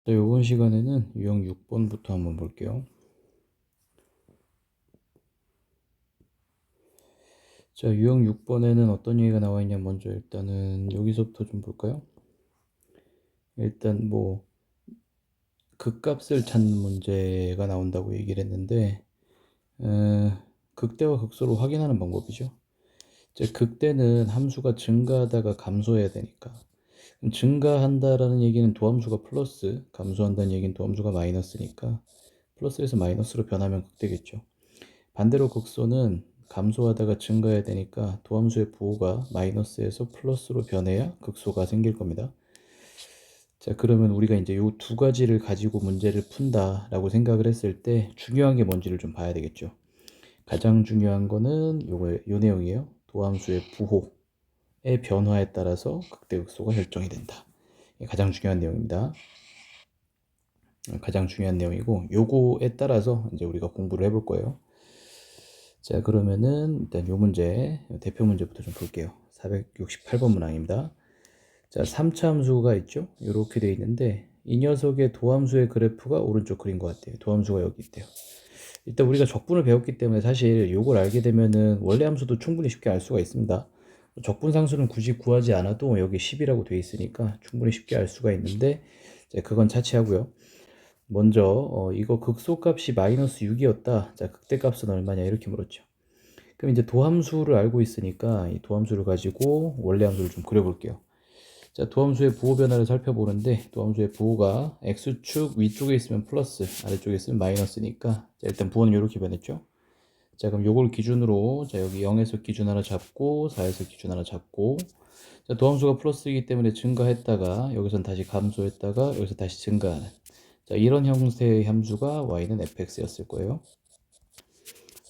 자, 이번 시간에는 유형 6번부터 한번 볼게요. 자, 유형 6번에는 어떤 얘기가 나와 있냐, 먼저 일단은 여기서부터 좀 볼까요? 일단 뭐 극값을 찾는 문제가 나온다고 얘기를 했는데, 극대와 극소로 확인하는 방법이죠. 이제 극대는 함수가 증가하다가 감소해야 되니까, 그럼 증가한다라는 얘기는 도함수가 플러스, 감소한다는 얘기는 도함수가 마이너스니까 플러스에서 마이너스로 변하면 극대겠죠. 반대로 극소는 감소하다가 증가해야 되니까 도함수의 부호가 마이너스에서 플러스로 변해야 극소가 생길 겁니다. 자, 그러면 우리가 이제 이 두 가지를 가지고 문제를 푼다라고 생각을 했을 때 중요한 게 뭔지를 좀 봐야 되겠죠. 가장 중요한 거는 요 내용이에요. 도함수의 부호의 변화에 따라서 극대극소가 결정이 된다. 이게 가장 중요한 내용입니다. 가장 중요한 내용이고 요거에 따라서 이제 우리가 공부를 해볼 거예요. 자, 그러면은 일단 요 문제, 대표 문제부터 좀 볼게요. 468번 문항입니다. 자, 3차 함수가 있죠? 이렇게 돼 있는데 이 녀석의 도함수의 그래프가 오른쪽 그린 것 같아요. 도함수가 여기 있대요. 일단 우리가 적분을 배웠기 때문에 사실 요걸 알게 되면은 원래 함수도 충분히 쉽게 알 수가 있습니다. 적분상수는 굳이 구하지 않아도 여기 10이라고 돼 있으니까 충분히 쉽게 알 수가 있는데 그건 차치하고요. 먼저 이거 극소값이 마이너스 6이었다. 자, 극대값은 얼마냐 이렇게 물었죠. 그럼 이제 도함수를 알고 있으니까 이 도함수를 가지고 원래 함수를 좀 그려볼게요. 자, 도함수의 부호 변화를 살펴보는데 도함수의 부호가 x축 위쪽에 있으면 플러스, 아래쪽에 있으면 마이너스니까 자, 일단 부호는 이렇게 변했죠. 자, 그럼 요걸 기준으로 자, 여기 0에서 기준 하나 잡고 4에서 기준 하나 잡고 자, 도함수가 플러스이기 때문에 증가했다가 여기선 다시 감소했다가 여기서 다시 증가하는 자, 이런 형태의 함수가 y는 fx였을 거예요.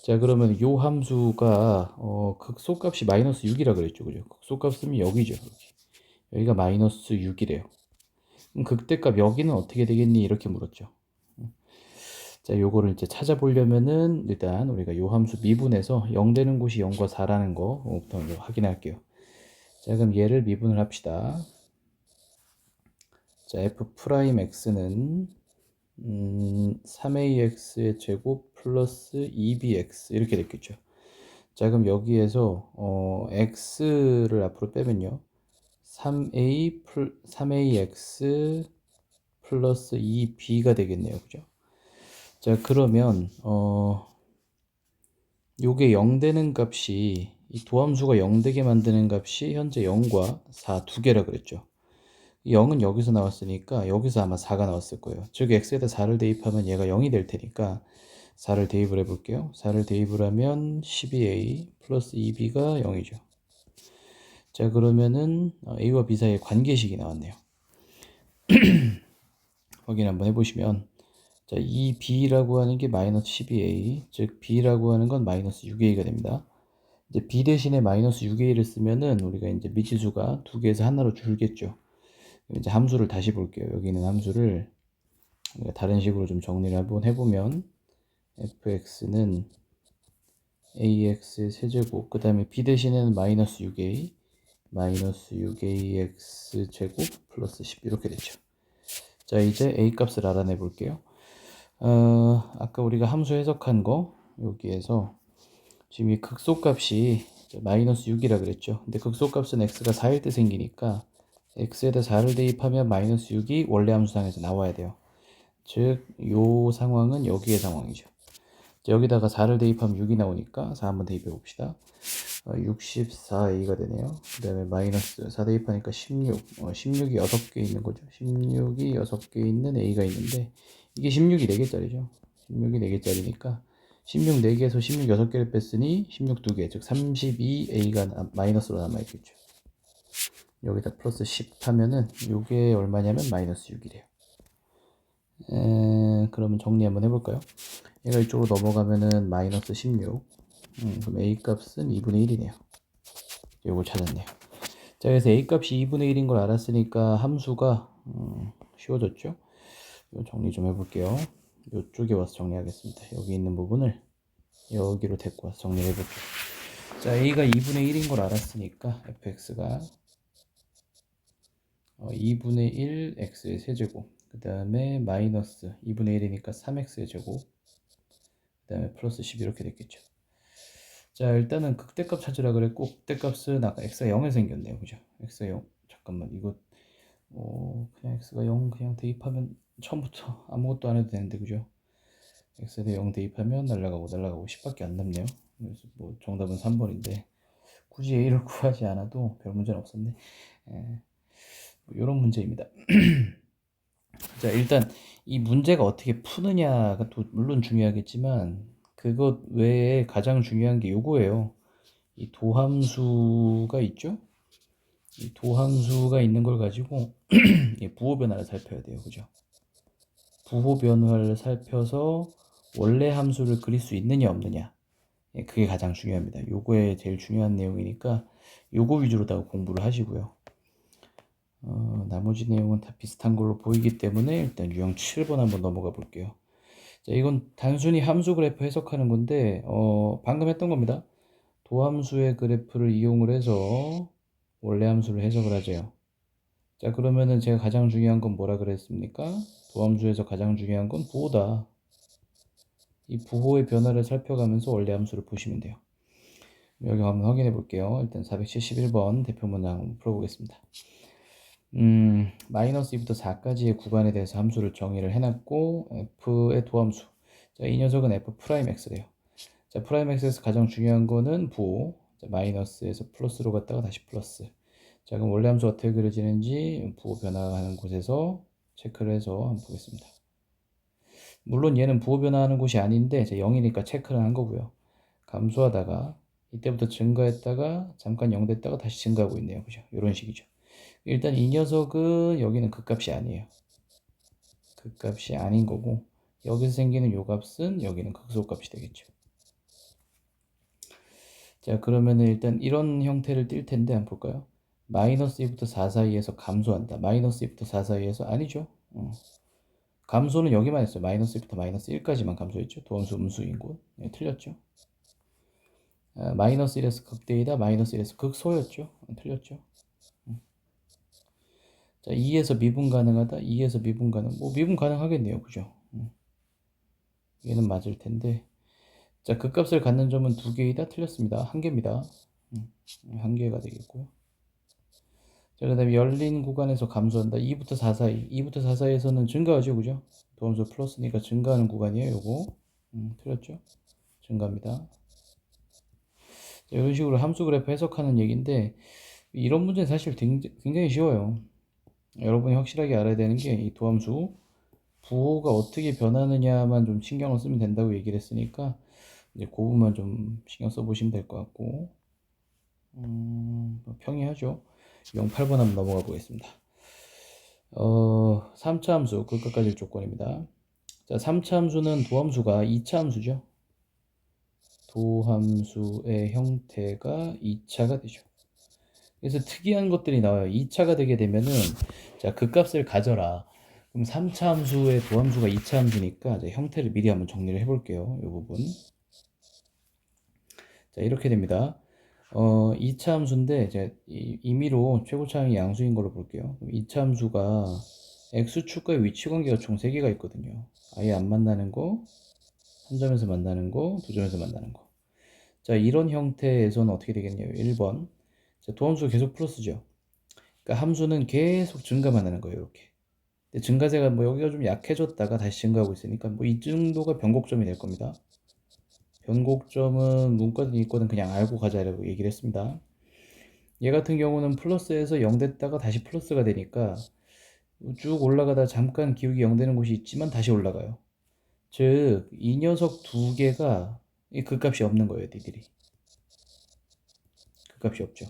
자, 그러면 요 함수가 극소값이 마이너스 6이라 그랬죠, 그죠? 극소값은 여기죠. 여기가 마이너스 6이래요. 그럼 극대값 여기는 어떻게 되겠니? 이렇게 물었죠. 자, 요거를 이제 찾아보려면은 일단 우리가 요 함수 미분해서 0 되는 곳이 0과 4라는 거부터 확인할게요. 자, 그럼 얘를 미분을 합시다. 자, f 프라임 x는 3ax의 제곱 플러스 2bx 이렇게 됐겠죠. 자, 그럼 여기에서 x를 앞으로 빼면요. 3ax 플러스 2b가 되겠네요. 그죠? 자, 그러면 요게 0 되는 값이 이 도함수가 0 되게 만드는 값이 현재 0과 4 두 개라 그랬죠. 0은 여기서 나왔으니까 여기서 아마 4가 나왔을 거예요. 즉 x에다 4를 대입하면 얘가 0이 될 테니까 4를 대입을 해볼게요. 4를 대입을 하면 12a 플러스 2b가 0이죠. 자, 그러면은 a와 b 사이의 관계식이 나왔네요. 확인 한번 해보시면 자, 이 b라고 하는 게 마이너스 12a 즉 b라고 하는 건 마이너스 6a가 됩니다. 이제 b 대신에 마이너스 6a를 쓰면은 우리가 이제 미지수가 두 개에서 하나로 줄겠죠. 이제 함수를 다시 볼게요. 여기 있는 함수를 우리가 다른 식으로 좀 정리를 한번 해보면 fx는 ax의 세제곱 그 다음에 b 대신에는 마이너스 6a 마이너스 6ax 제곱 플러스 10 이렇게 되죠. 자, 이제 a 값을 알아내 볼게요. 아까 우리가 함수 해석한 거 여기에서 지금 이 극소값이 마이너스 6이라 그랬죠. 근데 극소값은 x가 4일 때 생기니까 x에다 4를 대입하면 마이너스 6이 원래 함수상에서 나와야 돼요. 즉, 요 상황은 여기의 상황이죠. 여기다가 4를 대입하면 6이 나오니까 4 한번 대입해 봅시다. 64a가 되네요. 그 다음에 마이너스 4 대입하니까 16. 16이 6개 있는 거죠. 16이 6개 있는 a가 있는데 이게 16이 4개짜리죠. 16이 4개짜리니까 16 4개에서 16 6개를 뺐으니 16 2개, 즉 32a가 마이너스로 남아있겠죠. 여기다 플러스 10 하면은 이게 얼마냐면 마이너스 6이래요. 그러면 정리 한번 해볼까요? 얘가 이쪽으로 넘어가면은 마이너스 16. 그럼 a 값은 2분의 1이네요. 이걸 찾았네요. 자, 그래서 a 값이 2분의 1인 걸 알았으니까 함수가 쉬워졌죠? 이거 정리 좀 해볼게요. 이쪽에 와서 정리하겠습니다. 여기 있는 부분을 여기로 데리고 와서 정리해 볼게요. 자, a가 2분의 1인 걸 알았으니까 fx가 2분의 1 x의 세제곱 그 다음에 마이너스 2분의 1이니까 3x의 제곱, 그 다음에 플러스 10 이렇게 됐겠죠. 자, 일단은 극대값 찾으라 그랬고, 극대값은 아까 x가 0에 생겼네요. 그죠? x가 0. 잠깐만, 이거, 그냥 x가 0 그냥 대입하면 처음부터 아무것도 안 해도 되는데, 그죠? x에 0 대입하면 날라가고 10밖에 안 남네요. 그래서 뭐 정답은 3번인데, 굳이 a를 구하지 않아도 별 문제는 없었네. 뭐 이런 문제입니다. 자, 일단 이 문제가 어떻게 푸느냐가 또 물론 중요하겠지만, 그것 외에 가장 중요한 게 요거예요. 이 도함수가 있죠? 이 도함수가 있는 걸 가지고 이 부호 변화를 살펴야 돼요. 그죠? 부호 변화를 살펴서 원래 함수를 그릴 수 있느냐 없느냐. 예, 그게 가장 중요합니다. 요거에 제일 중요한 내용이니까 요거 위주로 다 공부를 하시고요. 나머지 내용은 다 비슷한 걸로 보이기 때문에 일단 유형 7번 한번 넘어가 볼게요. 자, 이건 단순히 함수 그래프 해석하는 건데 방금 했던 겁니다. 도함수의 그래프를 이용을 해서 원래 함수를 해석을 하죠. 자, 그러면은 제가 가장 중요한 건 뭐라 그랬습니까? 도함수에서 가장 중요한 건 부호다. 이 부호의 변화를 살펴가면서 원래 함수를 보시면 돼요. 여기 한번 확인해 볼게요. 일단 471번 대표 문항 한번 풀어보겠습니다. 마이너스 2부터 4까지의 구간에 대해서 함수를 정의를 해놨고, f의 도함수. 자, 이 녀석은 f 프라임 x래요. 자, 프라임 x에서 가장 중요한 거는 부호. 자, 마이너스에서 플러스로 갔다가 다시 플러스. 자, 그럼 원래 함수 어떻게 그려지는지 부호 변화하는 곳에서 체크를 해서 한번 보겠습니다. 물론 얘는 부호 변화하는 곳이 아닌데, 제 0이니까 체크를 한 거고요. 감소하다가, 이때부터 증가했다가, 잠깐 0 됐다가 다시 증가하고 있네요. 그죠? 이런 식이죠. 일단 이 녀석은 여기는 극값이 아니에요. 극값이 아닌 거고, 여기서 생기는 요 값은 여기는 극소값이 되겠죠. 자, 그러면은 일단 이런 형태를 띌 텐데 한번 볼까요? 마이너스 2부터 4 사이에서 감소한다. 마이너스 2부터 4 사이에서 아니죠. 감소는 여기만 했어요. 마이너스 2부터 마이너스 1까지만 감소했죠. 도함수 음수인 곳. 네, 틀렸죠. 마이너스 1에서 극대이다. 마이너스 1에서 극소였죠. 틀렸죠. 자, 2에서 미분 가능하다. 2에서 미분 가능. 뭐 미분 가능하겠네요. 그죠? 얘는 맞을 텐데. 자, 극값을 갖는 점은 두 개이다. 틀렸습니다. 한 개입니다. 한 개가 되겠고요. 자, 그 다음에 열린 구간에서 감소한다. 2부터 4 사이. 2부터 4 사이에서는 증가하죠. 그죠? 도함수 플러스니까 증가하는 구간이에요. 요거. 틀렸죠? 증가합니다. 자, 이런 식으로 함수 그래프 해석하는 얘기인데, 이런 문제는 사실 굉장히 쉬워요. 여러분이 확실하게 알아야 되는 게 이 도함수 부호가 어떻게 변하느냐만 좀 신경을 쓰면 된다고 얘기를 했으니까 이제 그 부분만 좀 신경 써보시면 될 것 같고, 평이하죠. 유형 8번 한번 넘어가 보겠습니다. 3차 함수 극값까지 조건입니다. 자, 3차 함수는 도함수가 2차 함수죠. 도함수의 형태가 2차가 되죠. 그래서 특이한 것들이 나와요. 2차가 되게 되면은, 자, 극값을 가져라. 그럼 3차 함수의 도함수가 2차 함수니까 이제 형태를 미리 한번 정리를 해볼게요. 이 부분. 자, 이렇게 됩니다. 2차 함수인데 이제 임의로 최고차항이 양수인 걸로 볼게요. 2차 함수가 x축과의 위치 관계가 총 3개가 있거든요. 아예 안 만나는 거, 한 점에서 만나는 거, 두 점에서 만나는 거. 자, 이런 형태에서는 어떻게 되겠냐요? 1번. 자, 도함수가 계속 플러스죠. 그러니까 함수는 계속 증가만 하는 거예요. 이렇게. 근데 증가세가 뭐 여기가 좀 약해졌다가 다시 증가하고 있으니까 뭐 이 정도가 변곡점이 될 겁니다. 변곡점은 문과든 이과든 그냥 알고 가자라고 얘기를 했습니다. 얘 같은 경우는 플러스에서 0 됐다가 다시 플러스가 되니까 쭉 올라가다 잠깐 기울기 0 되는 곳이 있지만 다시 올라가요. 즉, 이 녀석 두 개가 극값이 없는 거예요, 니들이. 극값이 없죠.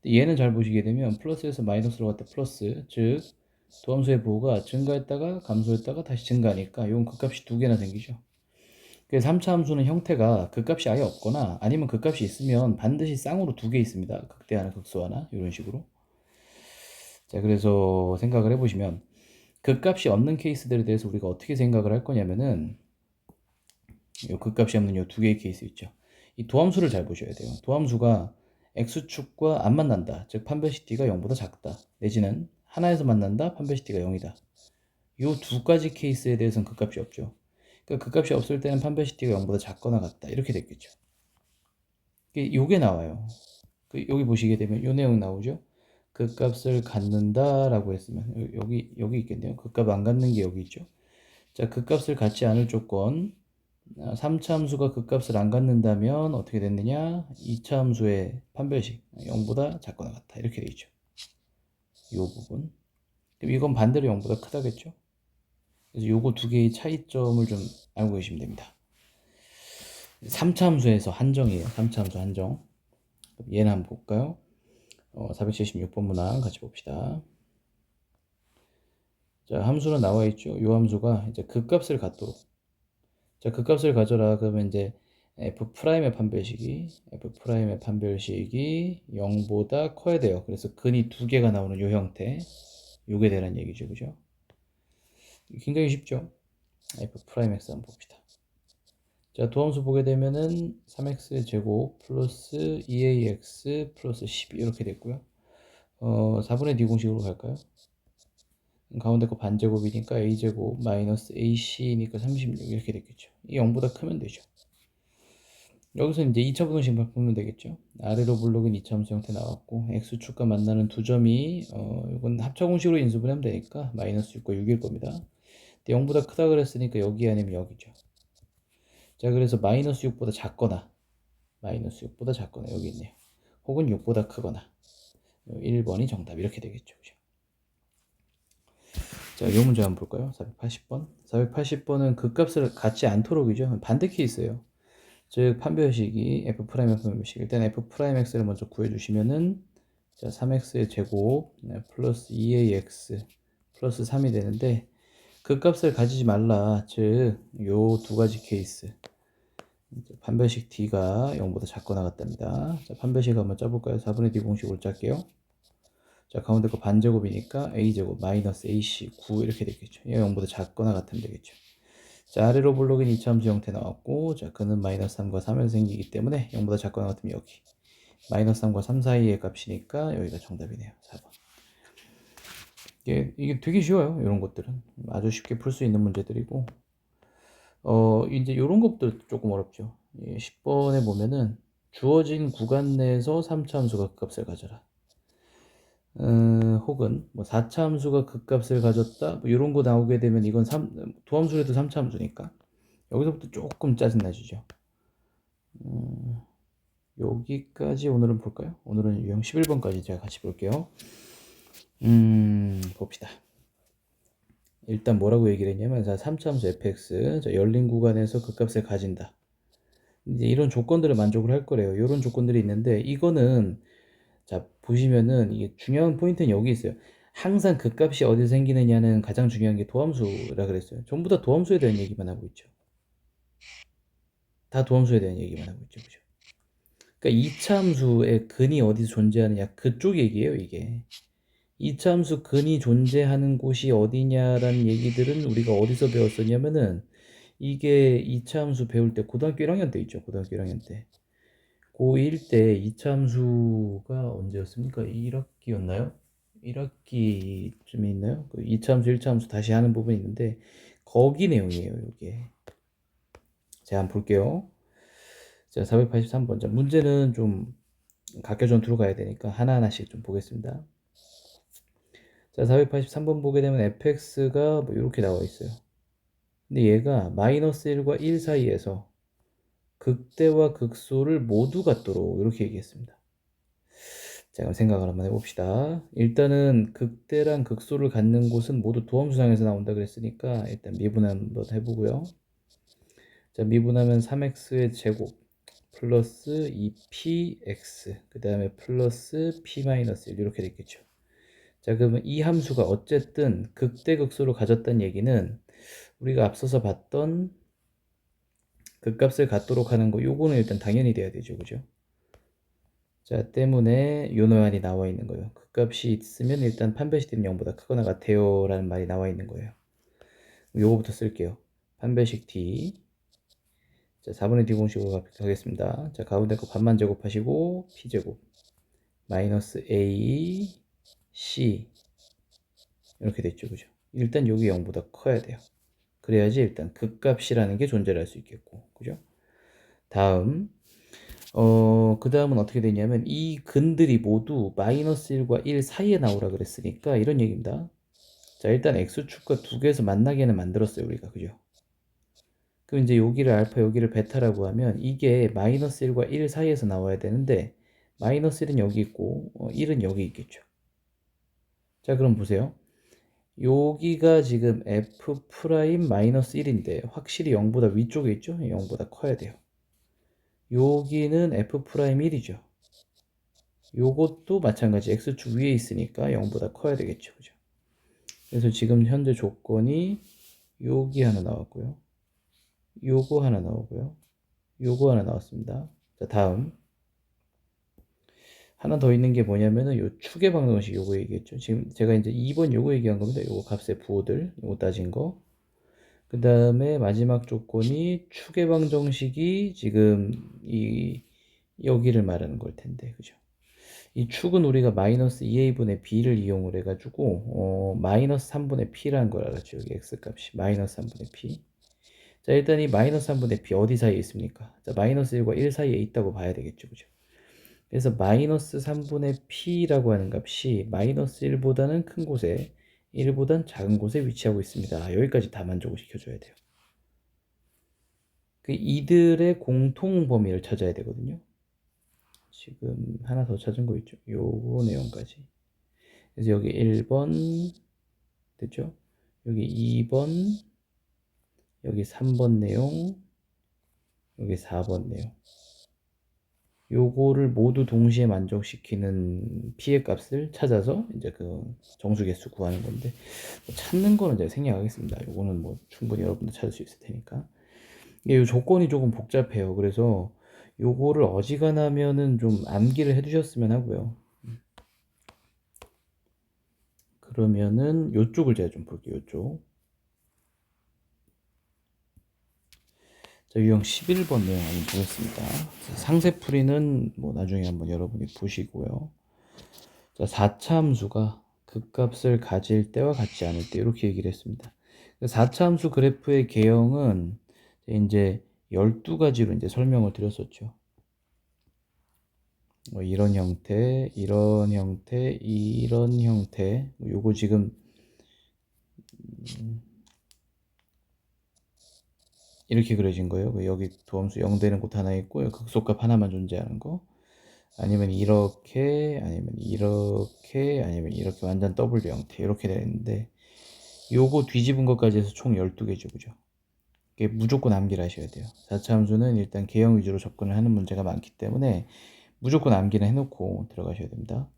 얘는 잘 보시게 되면 플러스에서 마이너스로 갔다 플러스, 즉 도함수의 부호가 증가했다가 감소했다가 다시 증가하니까 이건 극값이 두 개나 생기죠. 그래서 3차 함수는 형태가 극값이 아예 없거나 아니면 극값이 있으면 반드시 쌍으로 두 개 있습니다. 극대 하나, 극소 하나 이런 식으로. 자, 그래서 생각을 해보시면 극값이 없는 케이스들에 대해서 우리가 어떻게 생각을 할 거냐면은 요 극값이 없는 요 두 개의 케이스 있죠. 이 도함수를 잘 보셔야 돼요. 도함수가 x축과 안 만난다. 즉 판별식 t가 0보다 작다. 내지는 하나에서 만난다. 판별식 t가 0이다. 요 두 가지 케이스에 대해서는 극값이 없죠. 그러니까 극값이 없을 때는 판별식 t가 0보다 작거나 같다 이렇게 됐겠죠. 요게 나와요. 여기 보시게 되면 요 내용 나오죠. 극값을 갖는다라고 했으면 여기 있겠네요. 극값 안 갖는 게 여기 있죠. 자, 극값을 갖지 않을 조건 3차 함수가 극값을 안 갖는다면 어떻게 됐느냐? 2차 함수의 판별식 0보다 작거나 같다 이렇게 돼 있죠. 이 부분. 그럼 이건 반대로 0보다 크다겠죠? 그래서 요거 두 개의 차이점을 좀 알고 계시면 됩니다. 3차 함수에서 한정이에요. 3차 함수 한정. 얘는 한번 볼까요? 476번 문항 같이 봅시다. 자, 함수는 나와 있죠. 요 함수가 이제 극값을 갖도록. 자, 극값을 가져라. 그러면 이제 F'의 판별식이 0보다 커야 돼요. 그래서 근이 두 개가 나오는 요 형태. 요게 되란 얘기죠. 그죠? 굉장히 쉽죠? F'X 한번 봅시다. 자, 도함수 보게 되면은 3x 제곱 플러스 2ax 플러스 12 이렇게 됐고요. 4분의 d 공식으로 갈까요? 가운데 거 반제곱이니까 a제곱 마이너스 ac니까 36 이렇게 됐겠죠. 이 0보다 크면 되죠. 여기서 이제 2차 부등식 보면 되겠죠. 아래로 블록인 2차 함수 형태 나왔고 x축과 만나는 두 점이 이건 합차 공식으로 인수분해하면 되니까 마이너스 6과 6일 겁니다. 근데 0보다 크다 그랬으니까 여기 아니면 여기죠. 자, 그래서 마이너스 6보다 작거나 여기 있네요. 혹은 6보다 크거나 1번이 정답 이렇게 되겠죠. 그죠? 자, 이 문제 한번 볼까요? 480번. 480번은 극값을 갖지 않도록이죠. 반대 케이스예요. 즉 판별식이 F'F 판별식. 일단 F'X를 먼저 구해주시면은 자, 3x의 제곱 플러스 2ax 플러스 3이 되는데 극값을 가지지 말라. 즉 요 두 가지 케이스. 판별식 D가 0보다 작거나 같답니다. 자, 판별식 한번 짜볼까요? 4분의 D 공식으로 짤게요. 자, 가운데 거 반제곱이니까 A제곱 마이너스 AC 9 이렇게 되겠죠. 얘가 0보다 작거나 같으면 되겠죠. 자, 아래로 블록인 2차 함수 형태 나왔고, 자, 그는 마이너스 3과 3에서 생기기 때문에 0보다 작거나 같으면 여기. 마이너스 3과 3 사이의 값이니까 여기가 정답이네요. 4번. 이게 되게 쉬워요. 이런 것들은. 아주 쉽게 풀 수 있는 문제들이고, 이제 이런 것들 조금 어렵죠. 10번에 보면은 주어진 구간 내에서 3차 함수가 극값을 가져라. 혹은 뭐 4차 함수가 극값을 가졌다. 뭐 이런 거 나오게 되면 이건 도함수래도 3차 함수니까 여기서부터 조금 짜증나시죠. 여기까지 오늘은 볼까요? 오늘은 유형 11번까지 제가 같이 볼게요. 봅시다. 일단 뭐라고 얘기를 했냐면 3차 함수 fx 열린 구간에서 극값을 가진다. 이제 이런 조건들을 만족을 할 거래요. 이런 조건들이 있는데 이거는 자 보시면은 이게 중요한 포인트는 여기 있어요. 항상 극값이 어디서 생기느냐는 가장 중요한 게 도함수라 그랬어요. 전부 다 도함수에 대한 얘기만 하고 있죠. 다 도함수에 대한 얘기만 하고 있죠. 그죠? 그러니까 2차 함수의 근이 어디서 존재하느냐 그쪽 얘기예요, 이게. 2차 함수 근이 존재하는 곳이 어디냐라는 얘기들은 우리가 어디서 배웠었냐면은 이게 2차 함수 배울 때 고등학교 1학년 때 있죠. 고등학교 1학년 때. 고1 때 2차 함수가 언제였습니까? 1학기였나요? 1학기쯤에 있나요? 그 2차 함수, 1차 함수 다시 하는 부분이 있는데 거기 내용이에요, 이게. 제가 한번 볼게요. 자, 483번. 자, 문제는 좀 각교 전투로 가야 되니까 하나하나씩 좀 보겠습니다. 자, 483번 보게 되면 fx가 뭐 이렇게 나와 있어요. 근데 얘가 마이너스 1과 1 사이에서 극대와 극소를 모두 갖도록 이렇게 얘기했습니다. 자, 그럼 생각을 한번 해봅시다. 일단은 극대랑 극소를 갖는 곳은 모두 도함수상에서 나온다 그랬으니까 일단 미분 한번 해보고요. 자, 미분하면 3x의 제곱 플러스 2px 그 다음에 플러스 p-1 이렇게 됐겠죠. 자, 그러면 이 함수가 어쨌든 극대극소를 가졌다는 얘기는 우리가 앞서서 봤던 극값을 갖도록 하는 거 요거는 일단 당연히 돼야 되죠. 그죠? 자, 때문에 요 놈이 나와 있는 거예요. 극값이 있으면 일단 판별식 D는 0보다 크거나 같아요 라는 말이 나와 있는 거예요. 요거부터 쓸게요. 판별식 D. 자, 4분의 D 공식으로 가겠습니다. 자, 가운데 거 반만 제곱하시고 P제곱 마이너스 A C 이렇게 됐죠. 그죠? 일단 여기 0보다 커야 돼요. 그래야지 일단 극값이라는 게 존재를 할 수 있겠고, 그죠? 다음, 그 다음은 어떻게 되냐면 이 근들이 모두 마이너스 1과 1 사이에 나오라 그랬으니까 이런 얘기입니다. 자, 일단 x축과 두 개에서 만나게는 만들었어요, 우리가. 그죠? 그럼 이제 여기를 알파, 여기를 베타라고 하면 이게 마이너스 1과 1 사이에서 나와야 되는데 마이너스 1은 여기 있고 1은 여기 있겠죠. 자, 그럼 보세요. 여기가 지금 f 프라임 마이너스 1인데 확실히 0보다 위쪽에 있죠? 0보다 커야 돼요. 여기는 f 프라임 1이죠. 요것도 마찬가지 x축 위에 있으니까 0보다 커야 되겠죠. 그죠? 그래서 지금 현재 조건이 여기 하나 나왔고요. 요거 하나 나오고요. 요거 하나 나왔습니다. 자, 다음. 하나 더 있는 게 뭐냐면은 요 축의 방정식 요거 얘기했죠. 지금 제가 이제 2번 요거 얘기한 겁니다. 요거 값의 부호들 요거 따진 거. 그 다음에 마지막 조건이 축의 방정식이 지금 이 여기를 말하는 걸 텐데, 그죠? 이 축은 우리가 마이너스 2a분의 b를 이용을 해가지고 마이너스 3분의 p라는 걸 알았죠. 여기 x 값이 마이너스 3분의 p. 자, 일단 이 마이너스 3분의 p 어디 사이에 있습니까? 자, 마이너스 1과 1 사이에 있다고 봐야 되겠죠, 그죠? 그래서 마이너스 3분의 p라고 하는 값이 마이너스 1보다는 큰 곳에 1보단 작은 곳에 위치하고 있습니다. 여기까지 다 만족을 시켜줘야 돼요. 그 이들의 공통 범위를 찾아야 되거든요. 지금 하나 더 찾은 거 있죠. 요거 내용까지. 그래서 여기 1번 됐죠? 여기 2번, 여기 3번 내용, 여기 4번 내용. 요거를 모두 동시에 만족시키는 피해 값을 찾아서 이제 그 정수개수 구하는 건데 찾는 거는 제가 생략하겠습니다. 요거는 뭐 충분히 여러분도 찾을 수 있을 테니까. 이 조건이 조금 복잡해요. 그래서 요거를 어지간하면은 좀 암기를 해두셨으면 하고요. 그러면은 요쪽을 제가 좀 볼게요. 요쪽. 자, 유형 11번 내용 한번 보겠습니다. 상세풀이는 뭐 나중에 한번 여러분이 보시고요. 자, 4차 함수가 극값을 가질 때와 같지 않을 때 이렇게 얘기를 했습니다. 4차 함수 그래프의 개형은 이제 12가지로 이제 설명을 드렸었죠. 뭐 이런 형태, 이런 형태, 이런 형태. 요거 지금 이렇게 그려진 거예요. 여기 도함수 0 되는 곳 하나 있고 극소값 하나만 존재하는 거. 아니면 이렇게, 아니면 이렇게, 아니면 이렇게 완전 W 형태 이렇게 되는데 요거 뒤집은 것까지 해서 총 12개죠. 그죠? 이게 무조건 암기를 하셔야 돼요. 4차 함수는 일단 개형 위주로 접근을 하는 문제가 많기 때문에 무조건 암기를 해놓고 들어가셔야 됩니다.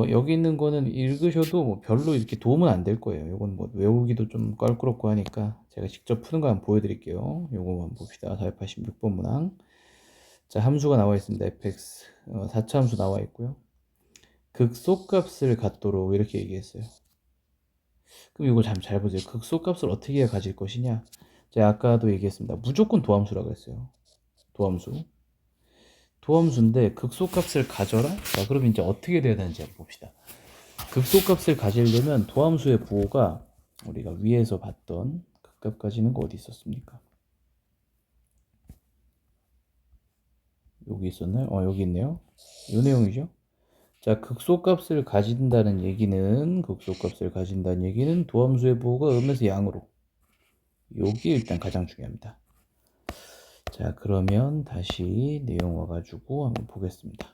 여기 있는 거는 읽으셔도 뭐 별로 이렇게 도움은 안 될 거예요. 이건 뭐 외우기도 좀 껄끄럽고 하니까 제가 직접 푸는 거 한번 보여드릴게요. 요거 한번 봅시다. 486번 문항. 자, 함수가 나와 있습니다. fx 4차 함수 나와 있고요. 극소값을 갖도록 이렇게 얘기했어요. 그럼 이거 잘 보세요. 극소값을 어떻게 해야 가질 것이냐? 제가 아까도 얘기했습니다. 무조건 도함수라고 했어요. 도함수. 도함수인데 극소값을 가져라? 자, 그럼 이제 어떻게 돼야 되는지 한번 봅시다. 극소값을 가지려면 도함수의 부호가 우리가 위에서 봤던 극값 가지는 거 어디 있었습니까? 여기 있었나요? 여기 있네요. 이 내용이죠. 자, 극소값을 가진다는 얘기는 도함수의 부호가 음에서 양으로. 여기 일단 가장 중요합니다. 자, 그러면 다시 내용 와가지고 한번 보겠습니다.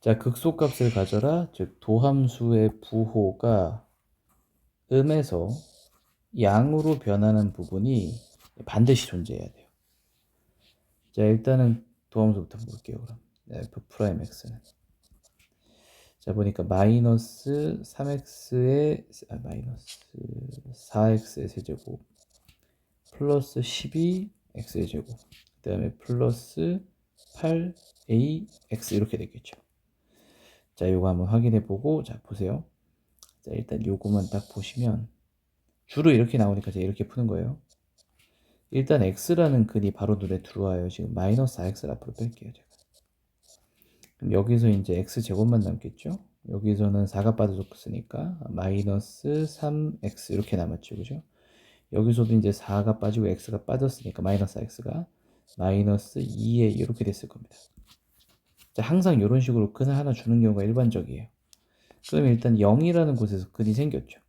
자, 극소값을 가져라. 즉 도함수의 부호가 음에서 양으로 변하는 부분이 반드시 존재해야 돼요. 자, 일단은 도함수부터 볼게요. 그럼 f 프라임 x는 자, 보니까 마이너스 3x의 마이너스 4x의 세제곱 플러스 12x의 제곱 그 다음에 플러스 8ax 이렇게 되겠죠. 자, 요거 한번 확인해 보고 자, 보세요. 자, 일단 요거만 딱 보시면 주로 이렇게 나오니까 제가 이렇게 푸는 거예요. 일단 x라는 글이 바로 눈에 들어와요. 지금 마이너스 4x를 앞으로 뺄게요. 제가. 그럼 여기서 이제 x제곱만 남겠죠? 여기서는 4가 빠졌으니까 마이너스 3x 이렇게 남았죠. 그죠? 여기서도 이제 4가 빠지고 x가 빠졌으니까 마이너스 x가 마이너스 2에 이렇게 됐을 겁니다. 자, 항상 이런 식으로 근을 하나 주는 경우가 일반적이에요. 그러면 일단 0이라는 곳에서 근이 생겼죠.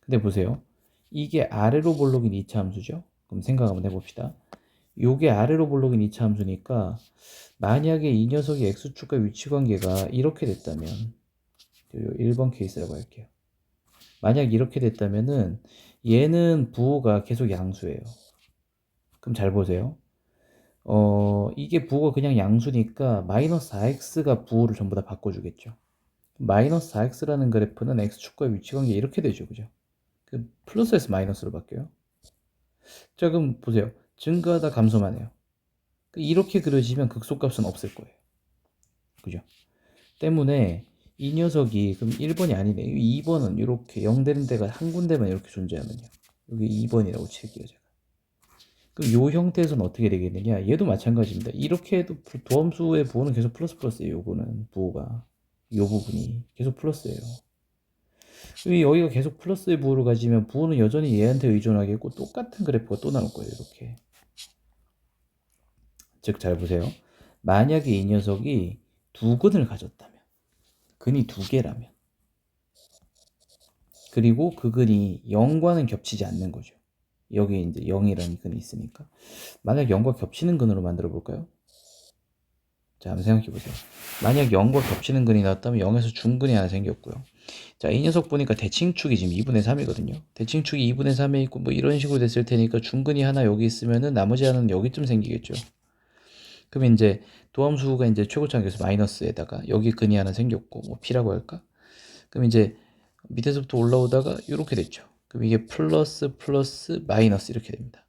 근데 보세요. 이게 아래로 볼록인 2차 함수죠. 그럼 생각 한번 해봅시다. 요게 아래로 볼록인 2차 함수니까 만약에 이 녀석의 x축과 위치관계가 이렇게 됐다면 1번 케이스라고 할게요. 만약 이렇게 됐다면은 얘는 부호가 계속 양수예요. 그럼 잘 보세요. 이게 부호가 그냥 양수니까 마이너스 4x가 부호를 전부 다 바꿔주겠죠. 마이너스 4x라는 그래프는 x축과 위치관계 이렇게 되죠. 그죠? 그 플러스에서 마이너스로 바뀌어요. 자, 그럼 보세요. 증가하다 감소만 해요. 이렇게 그려지면 극소값은 없을 거예요. 그죠? 때문에 이 녀석이 그럼 1번이 아니네. 2번은 이렇게 0 되는 데가 한 군데만 이렇게 존재하면요. 여기 2번이라고 칠게요, 제가. 그럼 요 형태에서는 어떻게 되겠느냐? 얘도 마찬가지입니다. 이렇게 해도 도함수의 부호는 계속 플러스 플러스예요. 요거는 부호가. 요 부분이 계속 플러스예요. 여기가 계속 플러스의 부호를 가지면 부호는 여전히 얘한테 의존하겠고 똑같은 그래프가 또 나올 거예요. 이렇게. 즉 잘 보세요. 만약에 이 녀석이 두 근을 가졌다면 근이 두 개라면 그리고 그 근이 0과는 겹치지 않는 거죠. 여기에 이제 0이라는 근이 있으니까 만약 0과 겹치는 근으로 만들어 볼까요? 자, 한번 생각해 보세요. 만약 0과 겹치는 근이 나왔다면 0에서 중근이 하나 생겼고요. 자, 이 녀석 보니까 대칭축이 지금 2분의 3이거든요. 대칭축이 2분의 3에 있고 뭐 이런 식으로 됐을 테니까 중근이 하나 여기 있으면은 나머지 하나는 여기쯤 생기겠죠. 그럼 이제 도함수가 이제 최고차항에서 마이너스에다가 여기 근이 하나 생겼고 뭐 p라고 할까? 그럼 이제 밑에서부터 올라오다가 이렇게 됐죠. 그럼 이게 플러스 플러스 마이너스 이렇게 됩니다.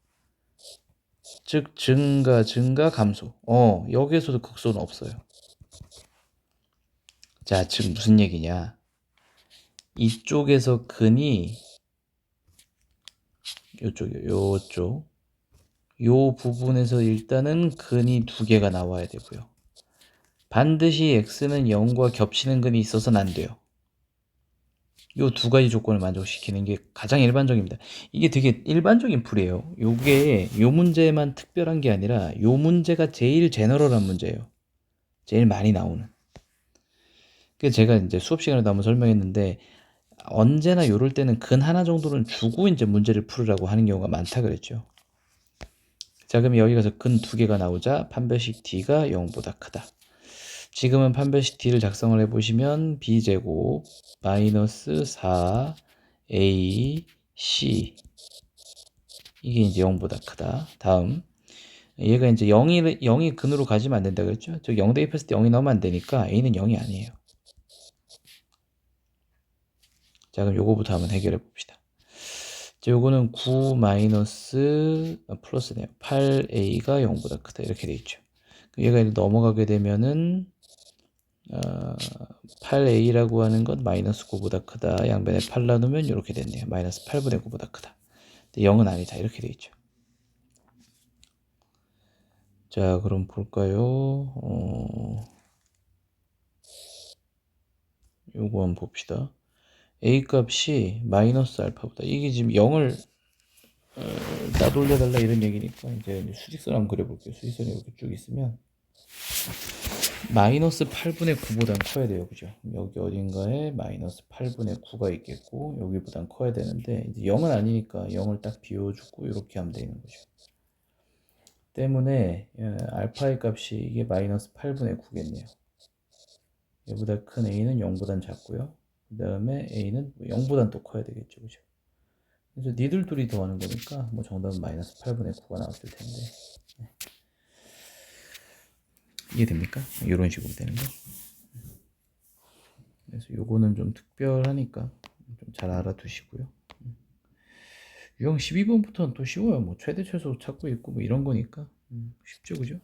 즉 증가 감소. 여기에서도 극소는 없어요. 자, 즉 무슨 얘기냐? 이쪽에서 근이 요쪽 요 부분에서 일단은 근이 두 개가 나와야 되고요. 반드시 x는 0과 겹치는 근이 있어서는 안 돼요. 요 두 가지 조건을 만족시키는 게 가장 일반적입니다. 이게 되게 일반적인 풀이에요. 요게 요 문제만 특별한 게 아니라 요 문제가 제일 제너럴한 문제예요. 제일 많이 나오는. 그래서 제가 이제 수업 시간에도 한번 설명했는데 언제나 요럴 때는 근 하나 정도는 주고 이제 문제를 풀으라고 하는 경우가 많다 그랬죠. 자, 그럼 여기 가서 근 두 개가 나오자 판별식 d가 0보다 크다. 지금은 판별식 d를 작성을 해보시면 b제곱 마이너스 4ac 이게 이제 0보다 크다. 다음 얘가 이제 0이 근으로 가지면 안 된다 그랬죠? 즉 0 대입했을 때 0이 나오면 안 되니까 a는 0이 아니에요. 자, 그럼 요거부터 한번 해결해 봅시다. 자, 요거는 9 마이너스 플러스네요. 8a가 0보다 크다 이렇게 돼 있죠. 얘가 넘어가게 되면은 8a라고 하는 건 마이너스 9보다 크다. 양변에 8 나누면 이렇게 됐네요. 마이너스 8분의 9보다 크다. 근데 0은 아니다. 이렇게 돼 있죠. 자, 그럼 볼까요? 요거 한번 봅시다. a 값이 마이너스 알파보다 이게 지금 0을 따돌려달라 이런 얘기니까 이제 수직선 한번 그려볼게요. 수직선이 이렇게 쭉 있으면 마이너스 8분의 9보단 커야 돼요. 그죠? 여기 어딘가에 마이너스 8분의 9가 있겠고 여기보단 커야 되는데 이제 0은 아니니까 0을 딱 비워주고 이렇게 하면 되는 거죠. 때문에 알파의 값이 이게 마이너스 8분의 9겠네요. 얘보다 큰 a는 0보단 작고요. 그 다음에 a는 0보단 또 커야 되겠죠. 그죠? 그래서 니들 둘이 더하는 거니까 뭐 정답은 마이너스 8분의 9가 나왔을 텐데 이해됩니까? 이런 식으로 되는 거. 그래서 요거는 좀 특별하니까 좀 잘 알아두시고요. 유형 12번부터는 또 쉬워요. 뭐 최대 최소 찾고 있고 뭐 이런 거니까 쉽죠, 그죠?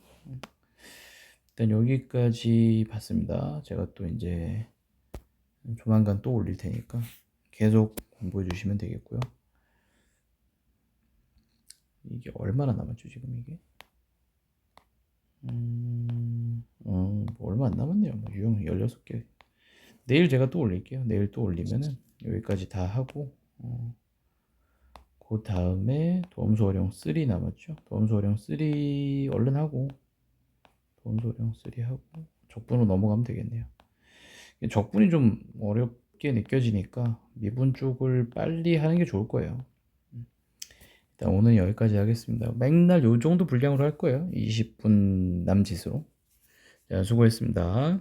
일단 여기까지 봤습니다. 제가 또 이제 조만간 또 올릴 테니까 계속 공부해 주시면 되겠고요. 이게 얼마나 남았죠, 지금 이게? 뭐 얼마 안 남았네요. 뭐 유형 16개 내일 제가 또 올릴게요. 내일 또 올리면은 여기까지 다 하고 그 다음에 도움수 어령 3 남았죠. 도움수 어령 3 얼른 하고 도움수 어령 3 하고 적분으로 넘어가면 되겠네요. 적분이 좀 어렵게 느껴지니까 미분 쪽을 빨리 하는 게 좋을 거예요. 일단 오늘 여기까지 하겠습니다. 맨날 요 정도 분량으로 할 거예요. 20분 남짓으로. 자, 수고했습니다.